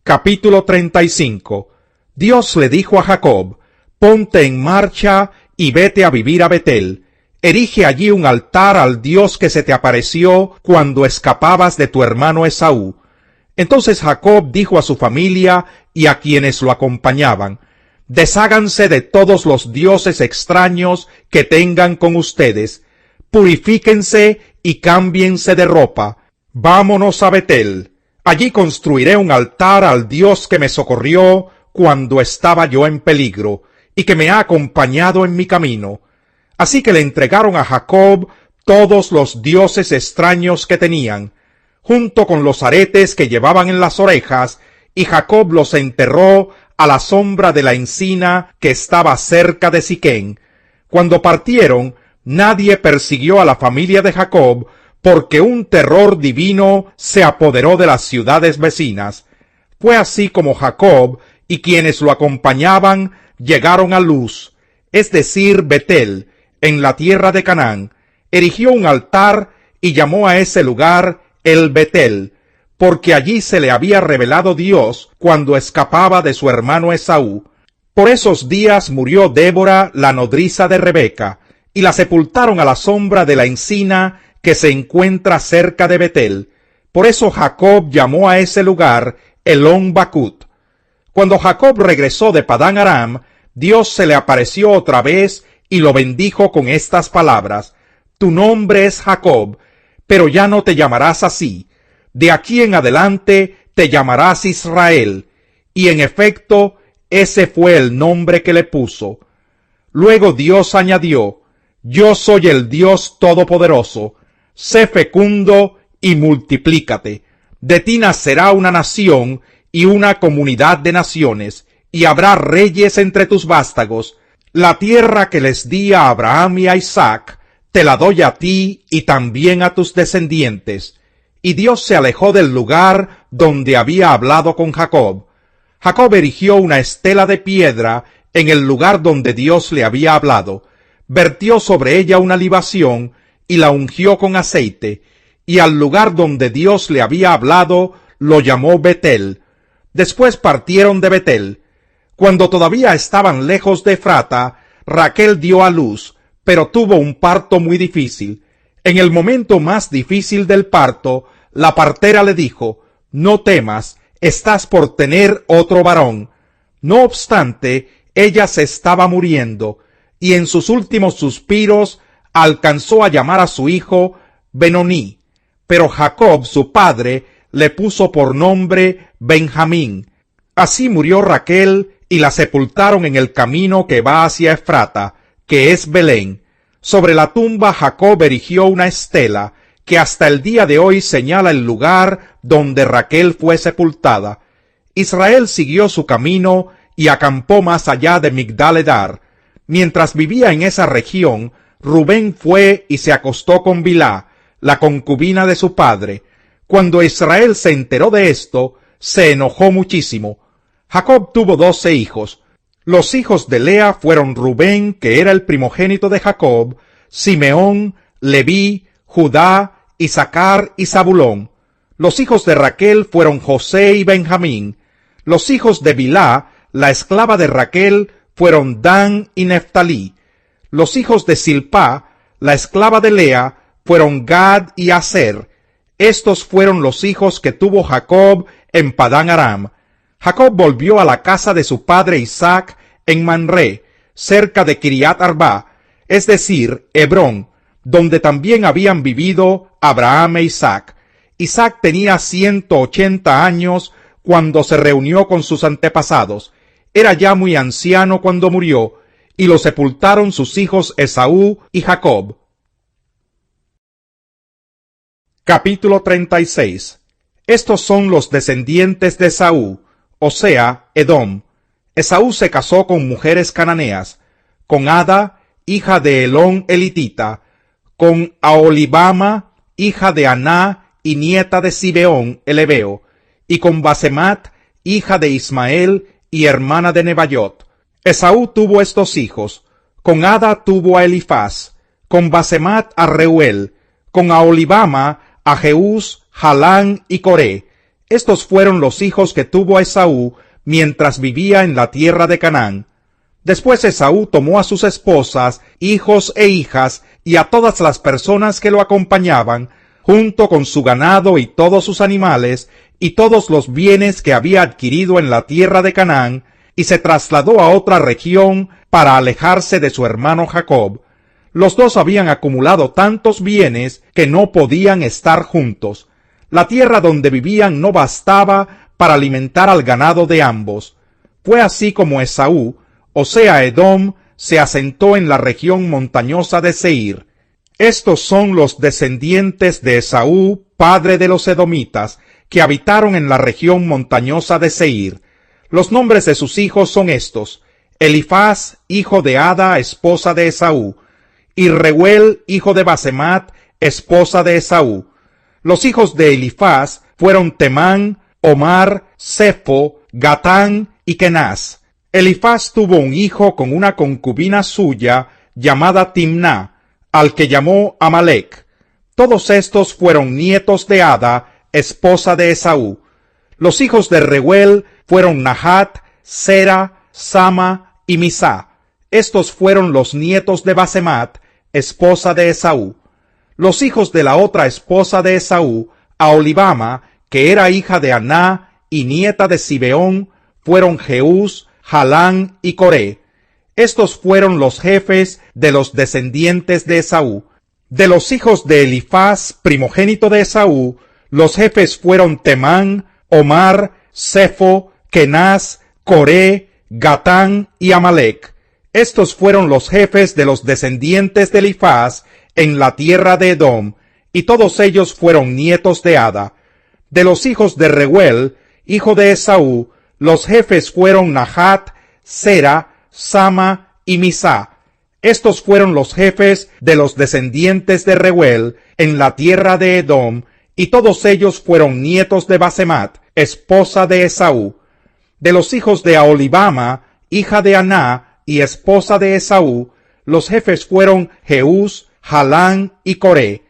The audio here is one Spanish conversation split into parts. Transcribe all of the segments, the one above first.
Capítulo 35. Dios le dijo a Jacob: ponte en marcha y vete a vivir a Betel. Erige allí un altar al Dios que se te apareció cuando escapabas de tu hermano Esaú. Entonces Jacob dijo a su familia y a quienes lo acompañaban: desháganse de todos los dioses extraños que tengan con ustedes, purifíquense y cámbiense de ropa. Vámonos a Betel. Allí construiré un altar al Dios que me socorrió cuando estaba yo en peligro y que me ha acompañado en mi camino. Así que le entregaron a Jacob todos los dioses extraños que tenían, junto con los aretes que llevaban en las orejas, y Jacob los enterró a la sombra de la encina que estaba cerca de Siquén. Cuando partieron, nadie persiguió a la familia de Jacob, porque un terror divino se apoderó de las ciudades vecinas. Fue así como Jacob y quienes lo acompañaban llegaron a Luz, es decir, Betel, en la tierra de Canaán. Erigió un altar y llamó a ese lugar El Betel, porque allí se le había revelado Dios cuando escapaba de su hermano Esaú. Por esos días murió Débora, la nodriza de Rebeca, y la sepultaron a la sombra de la encina que se encuentra cerca de Betel. Por eso Jacob llamó a ese lugar Elón Bacut. Cuando Jacob regresó de Padán Aram, Dios se le apareció otra vez y lo bendijo con estas palabras: tu nombre es Jacob, pero ya no te llamarás así. De aquí en adelante te llamarás Israel. Y en efecto, ese fue el nombre que le puso. Luego Dios añadió: yo soy el Dios Todopoderoso. Sé fecundo y multiplícate. De ti nacerá una nación y una comunidad de naciones, y habrá reyes entre tus vástagos. La tierra que les di a Abraham y a Isaac, te la doy a ti y también a tus descendientes. Y Dios se alejó del lugar donde había hablado con Jacob. Jacob erigió una estela de piedra en el lugar donde Dios le había hablado, vertió sobre ella una libación y la ungió con aceite, y al lugar donde Dios le había hablado lo llamó Betel. Después partieron de Betel. Cuando todavía estaban lejos de Efrata, Raquel dio a luz, pero tuvo un parto muy difícil. En el momento más difícil del parto, la partera le dijo: no temas, estás por tener otro varón. No obstante, ella se estaba muriendo, y en sus últimos suspiros alcanzó a llamar a su hijo Benoní, pero Jacob, su padre, le puso por nombre Benjamín. Así murió Raquel, y la sepultaron en el camino que va hacia Efrata, que es Belén. Sobre la tumba Jacob erigió una estela, que hasta el día de hoy señala el lugar donde Raquel fue sepultada. Israel siguió su camino y acampó más allá de Migdal-edar. Mientras vivía en esa región, Rubén fue y se acostó con Bilhá, la concubina de su padre. Cuando Israel se enteró de esto, se enojó muchísimo. Jacob tuvo 12 hijos. Los hijos de Lea fueron Rubén, que era el primogénito de Jacob, Simeón, Leví, Judá, Isacar y Zabulón. Los hijos de Raquel fueron José y Benjamín. Los hijos de Bilhá, la esclava de Raquel, fueron Dan y Neftalí. Los hijos de Silpá, la esclava de Lea, fueron Gad y Aser. Estos fueron los hijos que tuvo Jacob en Padán Aram. Jacob volvió a la casa de su padre Isaac en Manré, cerca de Kiriat Arba, es decir, Hebrón, donde también habían vivido Abraham e Isaac. Isaac tenía 180 años cuando se reunió con sus antepasados. Era ya muy anciano cuando murió, y lo sepultaron sus hijos Esaú y Jacob. Capítulo 36. Estos son los descendientes de Esaú, o sea, Edom. Esaú se casó con mujeres cananeas, con Ada, hija de Elón elitita, con Aholibama, hija de Aná y nieta de Sibeón el heveo, y con Basemat, hija de Ismael y hermana de Nebaiot. Esaú tuvo estos hijos: con Ada tuvo a Elifaz, con Basemat a Reuel, con Aholibama a Jeús, Jalán y Coré. Estos fueron los hijos que tuvo Esaú mientras vivía en la tierra de Canaán. Después Esaú tomó a sus esposas, hijos e hijas, y a todas las personas que lo acompañaban, junto con su ganado y todos sus animales, y todos los bienes que había adquirido en la tierra de Canaán, y se trasladó a otra región para alejarse de su hermano Jacob. Los dos habían acumulado tantos bienes que no podían estar juntos. La tierra donde vivían no bastaba para alimentar al ganado de ambos. Fue así como Esaú, o sea Edom, se asentó en la región montañosa de Seir. Estos son los descendientes de Esaú, padre de los edomitas, que habitaron en la región montañosa de Seir. Los nombres de sus hijos son estos: Elifaz, hijo de Ada, esposa de Esaú, y Reuel, hijo de Basemat, esposa de Esaú. Los hijos de Elifaz fueron Temán, Omar, Sefo, Gatán y Kenaz. Elifaz tuvo un hijo con una concubina suya llamada Timná, al que llamó Amalec. Todos estos fueron nietos de Ada, esposa de Esaú. Los hijos de Reuel fueron Nahat, Sera, Sama y Misá. Estos fueron los nietos de Basemat, esposa de Esaú. Los hijos de la otra esposa de Esaú, Aholibama, que era hija de Aná y nieta de Zibeón, fueron Jeús, Jalán y Coré. Estos fueron los jefes de los descendientes de Esaú. De los hijos de Elifaz, primogénito de Esaú, los jefes fueron Temán, Omar, Sefo, Kenaz, Coré, Gatán y Amalec. Estos fueron los jefes de los descendientes de Elifaz en la tierra de Edom, y todos ellos fueron nietos de Ada. De los hijos de Reuel, hijo de Esaú, los jefes fueron Nahat, Sera, Sama y Misá. Estos fueron los jefes de los descendientes de Reuel en la tierra de Edom, y todos ellos fueron nietos de Basemat, esposa de Esaú. De los hijos de Aholibama, hija de Aná y esposa de Esaú, los jefes fueron Jeús, Jalán y Coré.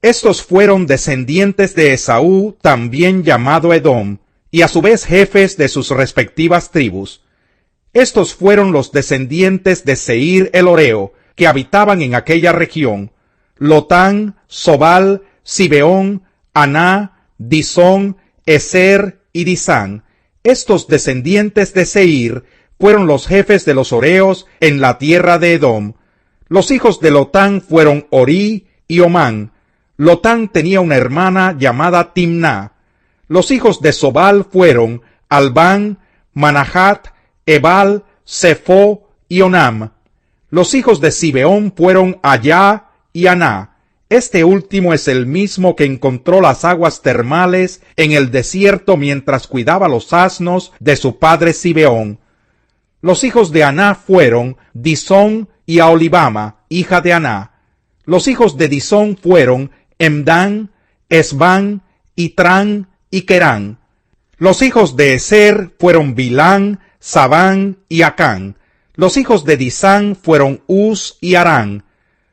Estos fueron descendientes de Esaú, también llamado Edom, y a su vez jefes de sus respectivas tribus. Estos fueron los descendientes de Seir el Horeo, que habitaban en aquella región: Lotán, Sobal, Zibeón, Aná, Disón, Ezer y Disán. Estos descendientes de Seir fueron los jefes de los Horeos en la tierra de Edom. Los hijos de Lotán fueron Orí y Omán. Lotán tenía una hermana llamada Timná. Los hijos de Sobal fueron Albán, Manahat, Ebal, Sefo y Onam. Los hijos de Zibeón fueron Allá y Aná. Este último es el mismo que encontró las aguas termales en el desierto mientras cuidaba los asnos de su padre Zibeón. Los hijos de Aná fueron Disón y Aholibama, hija de Aná. Los hijos de Disón fueron Emdán, Esbán, Itrán y Querán. Los hijos de Ezer fueron Bilán, Sabán y Acán. Los hijos de Disán fueron Uz y Arán.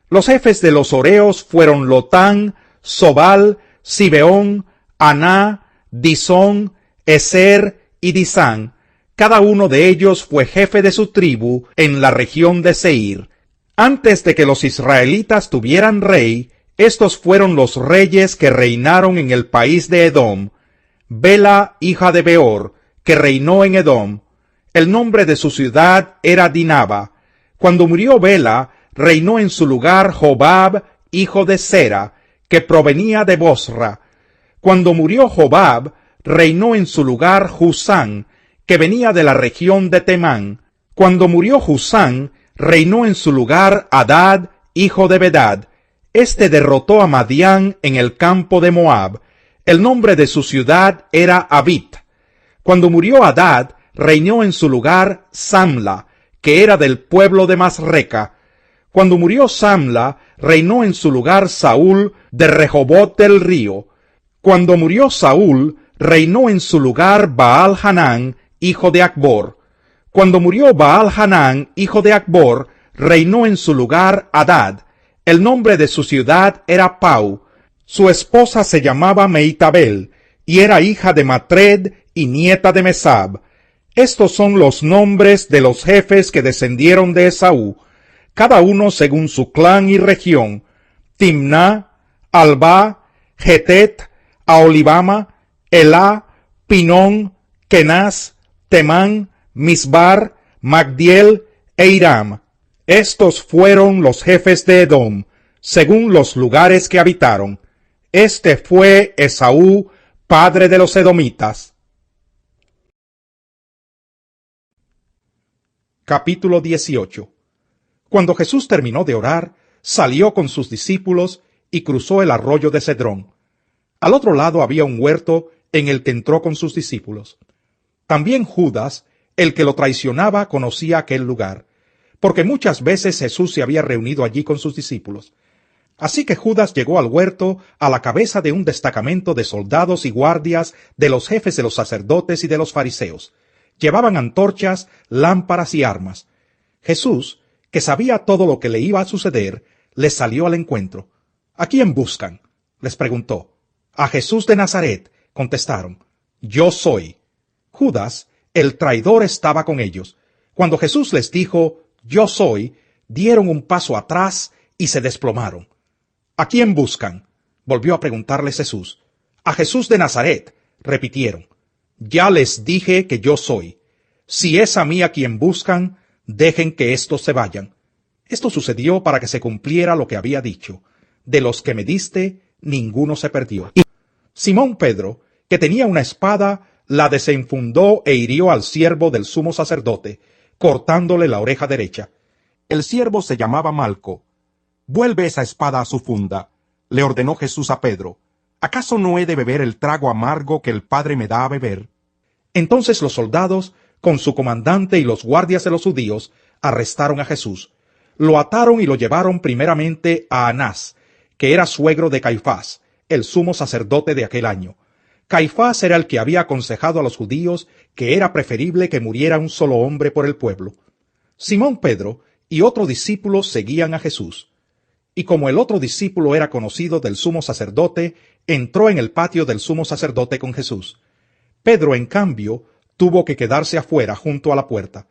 Los jefes de los Horeos fueron Lotán, Sobal, Zibeón, Aná, Disón, Ezer y Disán. Cada uno de ellos fue jefe de su tribu en la región de Seir. Antes de que los israelitas tuvieran rey, estos fueron los reyes que reinaron en el país de Edom. Bela, hija de Beor, que reinó en Edom. El nombre de su ciudad era Dinaba. Cuando murió Bela, reinó en su lugar Jobab, hijo de Sera, que provenía de Bosra. Cuando murió Jobab, reinó en su lugar Husán, que venía de la región de Temán. Cuando murió Husán, reinó en su lugar Hadad, hijo de Bedad. Este derrotó a Madián en el campo de Moab. El nombre de su ciudad era Avit. Cuando murió Hadad, reinó en su lugar Samla, que era del pueblo de Masreca. Cuando murió Samla, reinó en su lugar Saúl de Rehobot del río. Cuando murió Saúl, reinó en su lugar Baal-Hanán, hijo de Acbor. Cuando murió Baal-Hanán, hijo de Acbor, reinó en su lugar Hadad. El nombre de su ciudad era Pau. Su esposa se llamaba Meitabel, y era hija de Matred y nieta de Mesab. Estos son los nombres de los jefes que descendieron de Esaú, cada uno según su clan y región: Timná, Alba, Getet, Aholibama, Elá, Pinón, Kenaz, Temán, Misbar, Magdiel e Iram. Estos fueron los jefes de Edom, según los lugares que habitaron. Este fue Esaú, padre de los edomitas. Capítulo 18. Cuando Jesús terminó de orar, salió con sus discípulos y cruzó el arroyo de Cedrón. Al otro lado había un huerto en el que entró con sus discípulos. También Judas, el que lo traicionaba, conocía aquel lugar, porque muchas veces Jesús se había reunido allí con sus discípulos. Así que Judas llegó al huerto a la cabeza de un destacamento de soldados y guardias de los jefes de los sacerdotes y de los fariseos. Llevaban antorchas, lámparas y armas. Jesús, que sabía todo lo que le iba a suceder, les salió al encuentro. —¿A quién buscan? —les preguntó. —A Jesús de Nazaret —contestaron—. Yo soy. Judas, el traidor, estaba con ellos. Cuando Jesús les dijo «Yo soy», dieron un paso atrás y se desplomaron. —¿A quién buscan? —volvió a preguntarles Jesús. —A Jesús de Nazaret —repitieron—. Ya les dije que yo soy. Si es a mí a quien buscan, dejen que éstos se vayan. Esto sucedió para que se cumpliera lo que había dicho: de los que me diste, ninguno se perdió. Y Simón Pedro, que tenía una espada, la desenfundó e hirió al siervo del sumo sacerdote, cortándole la oreja derecha. El siervo se llamaba Malco. —Vuelve esa espada a su funda —le ordenó Jesús a Pedro—. ¿Acaso no he de beber el trago amargo que el Padre me da a beber? Entonces los soldados, con su comandante y los guardias de los judíos, arrestaron a Jesús. Lo ataron y lo llevaron primeramente a Anás, que era suegro de Caifás, el sumo sacerdote de aquel año. Caifás era el que había aconsejado a los judíos que era preferible que muriera un solo hombre por el pueblo. Simón Pedro y otro discípulo seguían a Jesús. Y como el otro discípulo era conocido del sumo sacerdote, entró en el patio del sumo sacerdote con Jesús. Pedro, en cambio, tuvo que quedarse afuera junto a la puerta.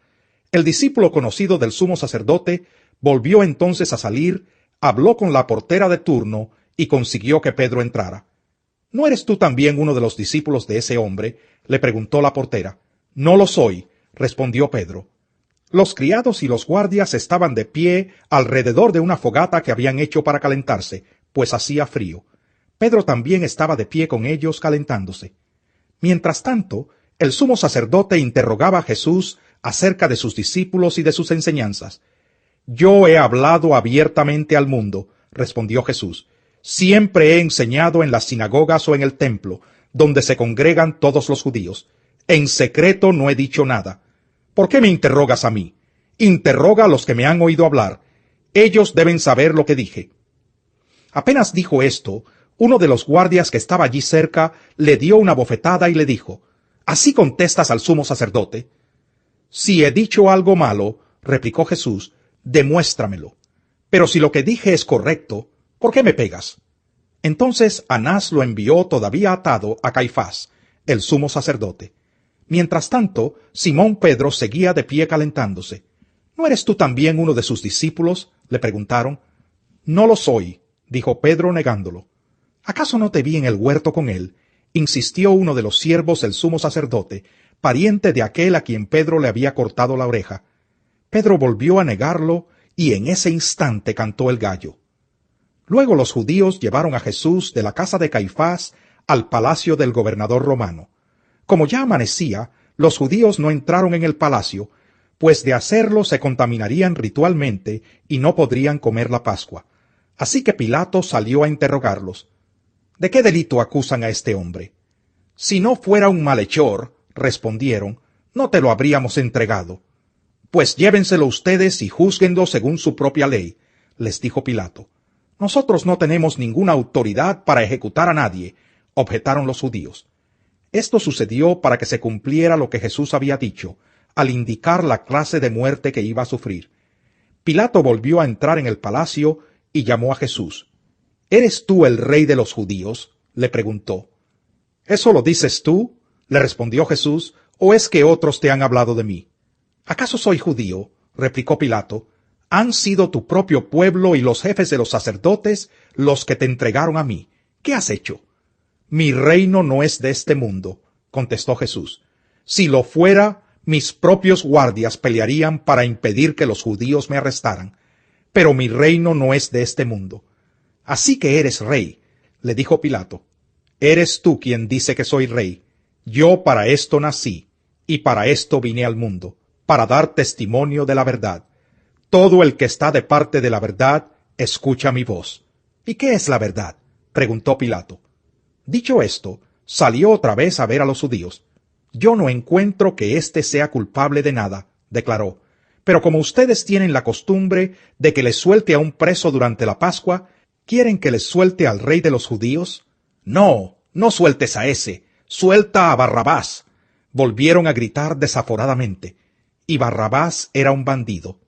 El discípulo conocido del sumo sacerdote volvió entonces a salir, habló con la portera de turno y consiguió que Pedro entrara. —¿No eres tú también uno de los discípulos de ese hombre? —le preguntó la portera. —No lo soy —respondió Pedro. Los criados y los guardias estaban de pie alrededor de una fogata que habían hecho para calentarse, pues hacía frío. Pedro también estaba de pie con ellos calentándose. Mientras tanto, el sumo sacerdote interrogaba a Jesús acerca de sus discípulos y de sus enseñanzas. —Yo he hablado abiertamente al mundo —respondió Jesús—. Siempre he enseñado en las sinagogas o en el templo, donde se congregan todos los judíos. En secreto no he dicho nada. ¿Por qué me interrogas a mí? Interroga a los que me han oído hablar. Ellos deben saber lo que dije. Apenas dijo esto, uno de los guardias que estaba allí cerca le dio una bofetada y le dijo: ¿Así contestas al sumo sacerdote? Si he dicho algo malo, replicó Jesús, demuéstramelo. Pero si lo que dije es correcto, ¿por qué me pegas? Entonces Anás lo envió todavía atado a Caifás, el sumo sacerdote. Mientras tanto, Simón Pedro seguía de pie calentándose. ¿No eres tú también uno de sus discípulos? Le preguntaron. No lo soy, dijo Pedro negándolo. ¿Acaso no te vi en el huerto con él? Insistió uno de los siervos del sumo sacerdote, pariente de aquel a quien Pedro le había cortado la oreja. Pedro volvió a negarlo, y en ese instante cantó el gallo. Luego los judíos llevaron a Jesús de la casa de Caifás al palacio del gobernador romano. Como ya amanecía, los judíos no entraron en el palacio, pues de hacerlo se contaminarían ritualmente y no podrían comer la Pascua. Así que Pilato salió a interrogarlos. ¿De qué delito acusan a este hombre? Si no fuera un malhechor, respondieron, no te lo habríamos entregado. Pues llévenselo ustedes y júzguenlo según su propia ley, les dijo Pilato. Nosotros no tenemos ninguna autoridad para ejecutar a nadie, objetaron los judíos. Esto sucedió para que se cumpliera lo que Jesús había dicho, al indicar la clase de muerte que iba a sufrir. Pilato volvió a entrar en el palacio y llamó a Jesús. ¿Eres tú el rey de los judíos? Le preguntó. ¿Eso lo dices tú?, le respondió Jesús, ¿o es que otros te han hablado de mí? ¿Acaso soy judío?, replicó Pilato. Han sido tu propio pueblo y los jefes de los sacerdotes los que te entregaron a mí. ¿Qué has hecho? Mi reino no es de este mundo, contestó Jesús. Si lo fuera, mis propios guardias pelearían para impedir que los judíos me arrestaran. Pero mi reino no es de este mundo. Así que eres rey, le dijo Pilato. Eres tú quien dice que soy rey. Yo para esto nací, y para esto vine al mundo, para dar testimonio de la verdad. Todo el que está de parte de la verdad, escucha mi voz. ¿Y qué es la verdad?, preguntó Pilato. Dicho esto, salió otra vez a ver a los judíos. Yo no encuentro que éste sea culpable de nada, declaró. Pero como ustedes tienen la costumbre de que les suelte a un preso durante la Pascua, ¿quieren que les suelte al rey de los judíos? No, no sueltes a ese, suelta a Barrabás. Volvieron a gritar desaforadamente. Y Barrabás era un bandido.